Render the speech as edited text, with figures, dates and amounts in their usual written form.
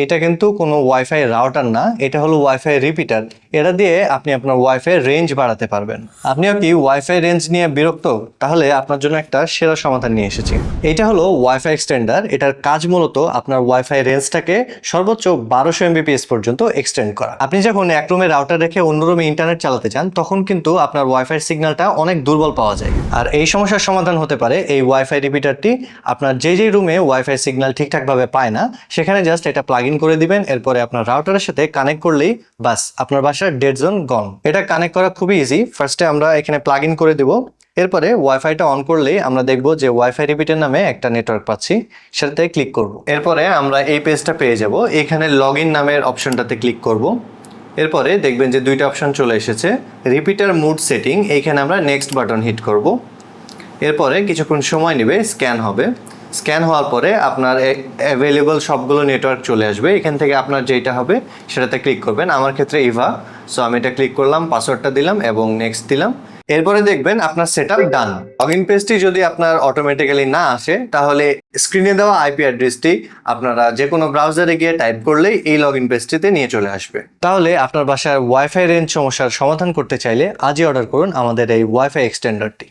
এটা কিন্তু কোনো ওয়াইফাই রাউটার না, এটা হলো ওয়াইফাই রিপিটার। এটা দিয়ে আপনি আপনার ওয়াইফাই রেঞ্জ বাড়াতে পারবেন। আপনিও কি ওয়াইফাই রেঞ্জ নিয়ে বিরক্ত? তাহলে আপনার জন্য একটা সেরা সমাধান নিয়ে এসেছি। এটা হলো ওয়াইফাই এক্সটেন্ডার। এটার কাজ মূলত আপনার ওয়াইফাই রেঞ্জটাকে সর্বোচ্চ 1200 Mbps পর্যন্ত এক্সটেন্ড করা। আপনি যখন এক রুমে রাউটার রেখে অন্য রুমে ইন্টারনেট চালাতে চান, তখন কিন্তু আপনার ওয়াইফাই সিগন্যালটা অনেক দুর্বল পাওয়া যায়। আর এই সমস্যার সমাধান হতে পারে এই ওয়াইফাই রিপিটারটি। আপনার যে রুমে ওয়াইফাই সিগন্যাল ঠিকঠাকভাবে পায় না, সেখানে জাস্ট এটা প্লাগ ইন করে দিবেন। এরপরে আপনার রাউটারের সাথে কানেক্ট করলেই বাস আপনার বাসার ডেড জোন গন। এটা কানেক্ট করা খুবই ইজি। ফার্স্টে আমরা এখানে প্লাগ ইন করে দেব। এরপরে ওয়াইফাইটা অন করলেই আমরা দেখব যে ওয়াইফাই রিপিটার নামে একটা নেটওয়ার্ক পাচ্ছি, সেটাতে ক্লিক করব। এরপরে আমরা এই পেজটা পেয়ে যাব। এখানে লগ ইন নামের অপশনটাতে ক্লিক করব। এরপরে দেখবেন যে দুইটা অপশন চলে এসেছে। রিপিটার মুড সেটিং, এইখানে আমরা নেক্সট বাটন হিট করব। এরপরে কিছুক্ষণ সময় নেবে, স্ক্যান হবে। স্ক্যান হওয়ার পরে আপনার অ্যাভেলেবল সবগুলো নেটওয়ার্ক চলে আসবে। এখান থেকে আপনার যেটা হবে সেটাতে ক্লিক করবেন। আমার ক্ষেত্রে ইভা, সো আমি এটা ক্লিক করলাম, পাসওয়ার্ডটা দিলাম এবং নেক্সট দিলাম। এরপরে দেখবেন আপনার সেটআপ ডান। লগ ইন পেজটি যদি আপনার অটোমেটিক্যালি না আসে, তাহলে স্ক্রিনে দেওয়া আইপি অ্যাড্রেসটি আপনারা যে কোনো ব্রাউজারে গিয়ে টাইপ করলেই এই লগ ইন পেজটিতে নিয়ে চলে আসবে। তাহলে আপনার বাসার ওয়াইফাই রেঞ্জ সমস্যার সমাধান করতে চাইলে আজই অর্ডার করুন আমাদের এই ওয়াইফাই এক্সটেন্ডারটি।